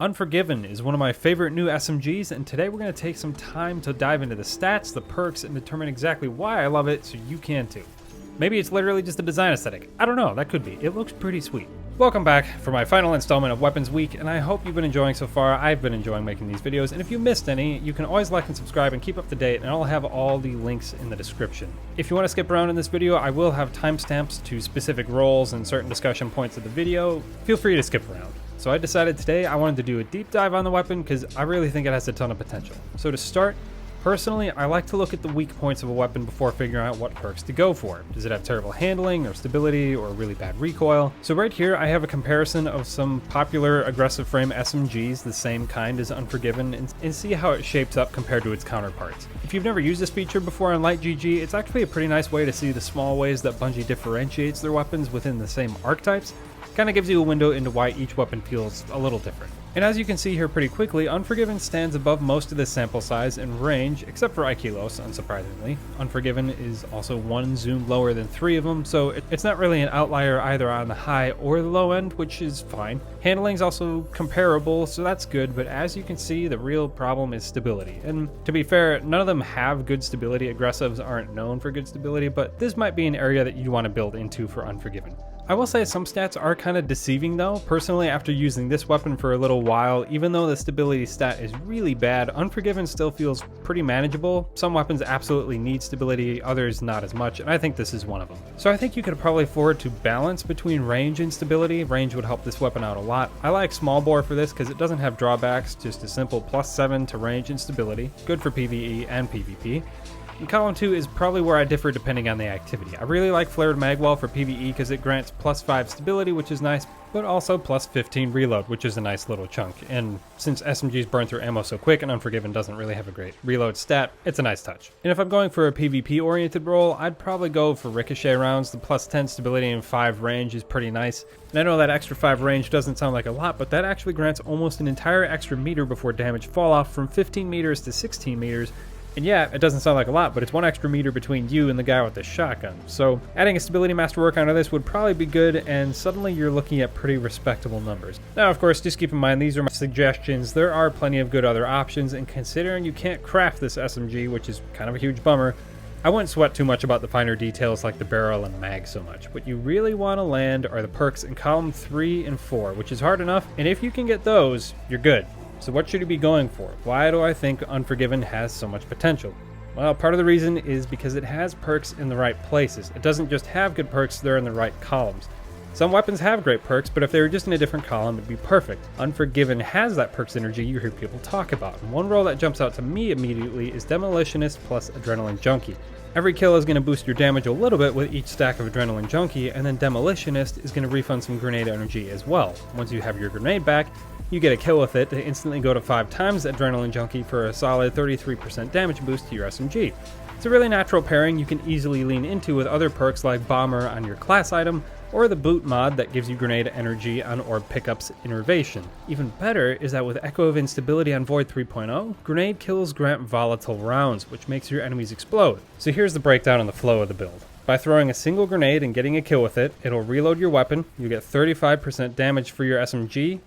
Unforgiven is one of my favorite new SMGs, and today we're going to take some time to dive into the stats, the perks, and determine exactly why I love it so you can too. Maybe it's literally just a design aesthetic. I don't know, that could be. It looks pretty sweet. Welcome back for my final installment of Weapons Week, and I hope you've been enjoying so far. I've been enjoying making these videos, and if you missed any, you can always like and subscribe and keep up to date, and I'll have all the links in the description. If you want to skip around in this video, I will have timestamps to specific roles and certain discussion points of the video. Feel free to skip around. So I decided today I wanted to do a deep dive on the weapon because I really think it has a ton of potential. So to start, personally, I like to look at the weak points of a weapon before figuring out what perks to go for. Does it have terrible handling or stability or really bad recoil? So right here I have a comparison of some popular aggressive frame SMGs, the same kind as Unforgiven, and see how it shapes up compared to its counterparts. If you've never used this feature before on Light GG, it's actually a pretty nice way to see the small ways that Bungie differentiates their weapons within the same archetypes. Kind of gives you a window into why each weapon feels a little different. And as you can see here pretty quickly, Unforgiven stands above most of the sample size and range, except for Aikilos, unsurprisingly. Unforgiven is also one zoom lower than 3 of them, so it's not really an outlier either on the high or the low end, which is fine. Handling is also comparable, so that's good, but as you can see, the real problem is stability. And to be fair, none of them have good stability. Aggressives aren't known for good stability, but this might be an area that you want to build into for Unforgiven. I will say some stats are kind of deceiving though. Personally, after using this weapon for a little while, even though the stability stat is really bad, Unforgiven still feels pretty manageable. Some weapons absolutely need stability, others not as much, and I think this is one of them. So I think you could probably afford to balance between range and stability. Range would help this weapon out a lot. I like small bore for this because it doesn't have drawbacks, just a simple +7 to range and stability. Good for PvE and PvP. And column 2 is probably where I differ depending on the activity. I really like Flared Magwell for PvE because it grants +5 stability, which is nice, but also +15 reload, which is a nice little chunk. And since SMGs burn through ammo so quick and Unforgiven doesn't really have a great reload stat, it's a nice touch. And if I'm going for a PvP oriented role, I'd probably go for ricochet rounds. The +10 stability and 5 range is pretty nice. And I know that extra 5 range doesn't sound like a lot, but that actually grants almost an entire extra meter before damage fall off from 15 meters to 16 meters. And yeah, it doesn't sound like a lot, but it's 1 extra meter between you and the guy with the shotgun. So adding a stability masterwork onto this would probably be good, and suddenly you're looking at pretty respectable numbers. Now, of course, just keep in mind, these are my suggestions. There are plenty of good other options, and considering you can't craft this SMG, which is kind of a huge bummer, I wouldn't sweat too much about the finer details like the barrel and mag so much. What you really want to land are the perks in column 3 and 4, which is hard enough, and if you can get those, you're good. So what should you be going for? Why do I think Unforgiven has so much potential? Well, part of the reason is because it has perks in the right places. It doesn't just have good perks, they're in the right columns. Some weapons have great perks, but if they were just in a different column, it'd be perfect. Unforgiven has that perk synergy you hear people talk about, and one role that jumps out to me immediately is Demolitionist plus Adrenaline Junkie. Every kill is going to boost your damage a little bit with each stack of Adrenaline Junkie, and then Demolitionist is going to refund some grenade energy as well. Once you have your grenade back, you get a kill with it to instantly go to 5 times Adrenaline Junkie for a solid 33% damage boost to your SMG. It's a really natural pairing you can easily lean into with other perks like Bomber on your class item, or the Boot mod that gives you grenade energy on orb pickups Innervation. Even better is that with Echo of Instability on Void 3.0, grenade kills grant volatile rounds, which makes your enemies explode. So here's the breakdown on the flow of the build. By throwing a single grenade and getting a kill with it, it'll reload your weapon, you get 35% damage for your SMG,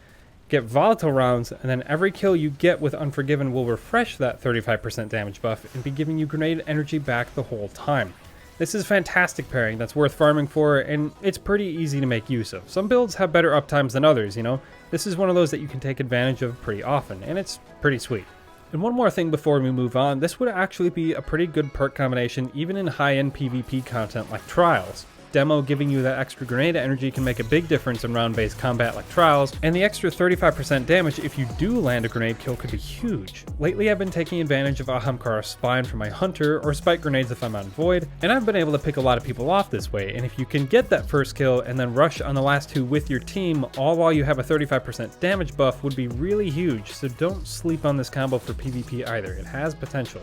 get volatile rounds, and then every kill you get with Unforgiven will refresh that 35% damage buff and be giving you grenade energy back the whole time. This is a fantastic pairing that's worth farming for, and it's pretty easy to make use of. Some builds have better uptimes than others, you know? This is one of those that you can take advantage of pretty often, and it's pretty sweet. And one more thing before we move on, this would actually be a pretty good perk combination even in high-end PvP content like Trials. Demo giving you that extra grenade energy can make a big difference in round-based combat like Trials, and the extra 35% damage if you do land a grenade kill could be huge. Lately I've been taking advantage of Ahamkar's Spine for my Hunter, or Spike Grenades if I'm on Void, and I've been able to pick a lot of people off this way, and if you can get that first kill and then rush on the last 2 with your team, all while you have a 35% damage buff would be really huge, so don't sleep on this combo for PvP either, it has potential.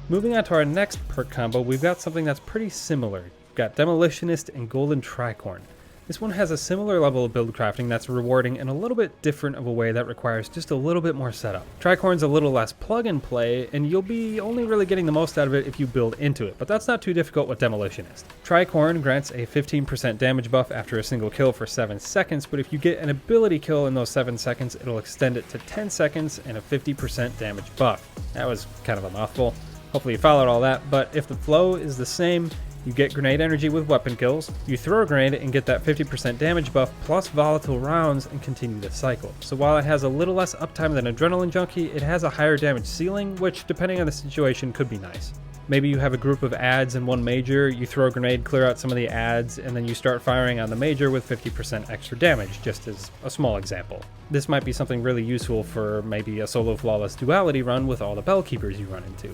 Moving on to our next perk combo, we've got something that's pretty similar. Got Demolitionist and Golden Tricorn. This one has a similar level of build crafting that's rewarding in a little bit different of a way that requires just a little bit more setup. Tricorn's a little less plug and play, and you'll be only really getting the most out of it if you build into it, but that's not too difficult with Demolitionist. Tricorn grants a 15% damage buff after a single kill for 7 seconds, but if you get an ability kill in those 7 seconds, it'll extend it to 10 seconds and a 50% damage buff. That was kind of a mouthful. Hopefully you followed all that, but if the flow is the same, you get grenade energy with weapon kills, you throw a grenade and get that 50% damage buff plus volatile rounds and continue the cycle. So while it has a little less uptime than Adrenaline Junkie, it has a higher damage ceiling, which depending on the situation could be nice. Maybe you have a group of adds and one major, you throw a grenade, clear out some of the adds, and then you start firing on the major with 50% extra damage, just as a small example. This might be something really useful for maybe a solo flawless duality run with all the Bellkeepers you run into.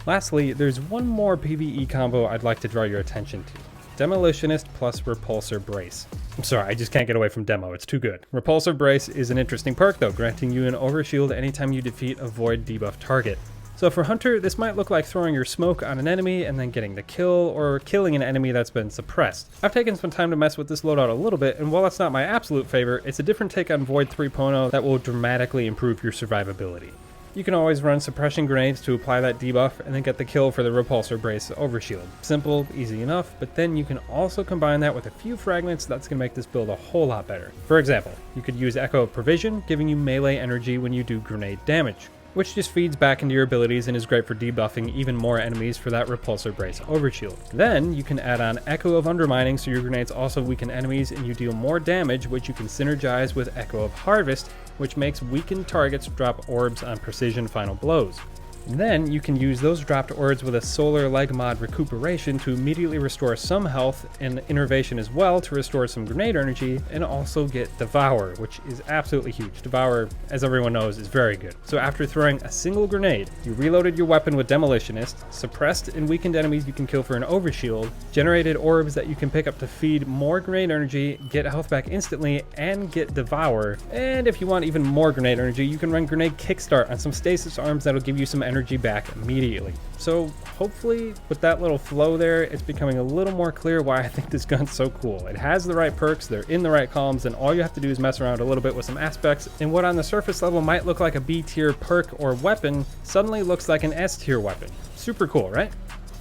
Lastly, there's one more PvE combo I'd like to draw your attention to. Demolitionist plus Repulsor Brace. I'm sorry, I just can't get away from Demo, it's too good. Repulsor Brace is an interesting perk though, granting you an overshield anytime you defeat a void debuff target. So for Hunter, this might look like throwing your smoke on an enemy and then getting the kill, or killing an enemy that's been suppressed. I've taken some time to mess with this loadout a little bit, and while it's not my absolute favorite, it's a different take on Void 3.0 that will dramatically improve your survivability. You can always run suppression grenades to apply that debuff and then get the kill for the Repulsor Brace overshield. Simple, easy enough, but then you can also combine that with a few fragments that's going to make this build a whole lot better. For example, you could use Echo of Provision, giving you melee energy when you do grenade damage, which just feeds back into your abilities and is great for debuffing even more enemies for that Repulsor Brace overshield. Then you can add on Echo of Undermining so your grenades also weaken enemies and you deal more damage, which you can synergize with Echo of Harvest, which makes weakened targets drop orbs on precision final blows. And then you can use those dropped orbs with a Solar Leg Mod Recuperation to immediately restore some health, and Innervation as well to restore some grenade energy, and also get Devour, which is absolutely huge. Devour, as everyone knows, is very good. So after throwing a single grenade, you reloaded your weapon with Demolitionist, suppressed and weakened enemies you can kill for an overshield, generated orbs that you can pick up to feed more grenade energy, get health back instantly, and get Devour. And if you want even more grenade energy, you can run Grenade Kickstart on some stasis arms that'll give you some energy back immediately. So hopefully with that little flow there, it's becoming a little more clear why I think this gun's so cool. It has the right perks, they're in the right columns, and all you have to do is mess around a little bit with some aspects, and what on the surface level might look like a B tier perk or weapon suddenly looks like an S tier weapon. Super cool, right?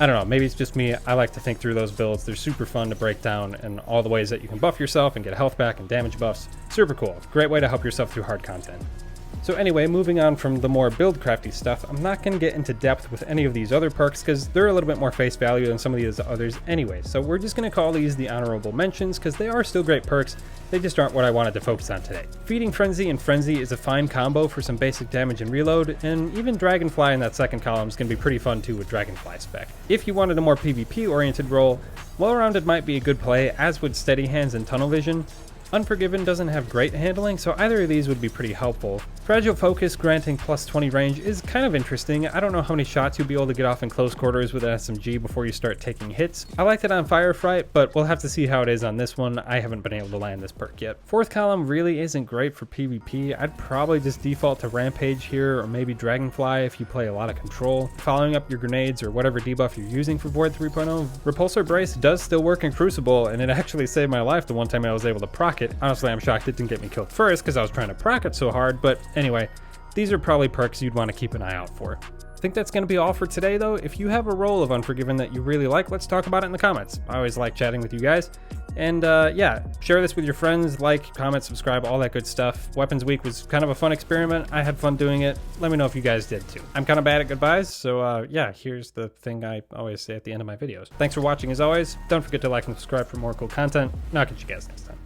I don't know, maybe it's just me. I like to think through those builds. They're super fun to break down, and all the ways that you can buff yourself and get health back and damage buffs. Super cool. Great way to help yourself through hard content. So anyway, moving on from the more build crafty stuff, I'm not going to get into depth with any of these other perks because they're a little bit more face value than some of these others anyway. So we're just going to call these the honorable mentions because they are still great perks, they just aren't what I wanted to focus on today. Feeding Frenzy and Frenzy is a fine combo for some basic damage and reload, and even Dragonfly in that second column is going to be pretty fun too with Dragonfly spec. If you wanted a more PvP oriented role, Well-Rounded might be a good play, as would Steady Hands and Tunnel Vision. Unforgiven doesn't have great handling, so either of these would be pretty helpful. Fragile Focus granting plus 20 range is kind of interesting. I don't know how many shots you'll be able to get off in close quarters with an SMG before you start taking hits. I liked it on Firefight, but we'll have to see how it is on this one. I haven't been able to land this perk yet. Fourth column really isn't great for PvP. I'd probably just default to Rampage here, or maybe Dragonfly if you play a lot of Control. Following up your grenades or whatever debuff you're using for Void 3.0, Repulsor Brace does still work in Crucible, and it actually saved my life the one time I was able to proc it. Honestly, I'm shocked it didn't get me killed first because I was trying to proc it so hard, but anyway, these are probably perks you'd want to keep an eye out for. I think that's going to be all for today though. If you have a role of Unforgiven that you really like, let's talk about it in the comments. I always like chatting with you guys. And yeah, share this with your friends, like, comment, subscribe, all that good stuff. Weapons Week was kind of a fun experiment. I had fun doing it. Let me know if you guys did too. I'm kind of bad at goodbyes, so yeah, here's the thing I always say at the end of my videos. Thanks for watching as always. Don't forget to like and subscribe for more cool content, and I'll catch you guys next time.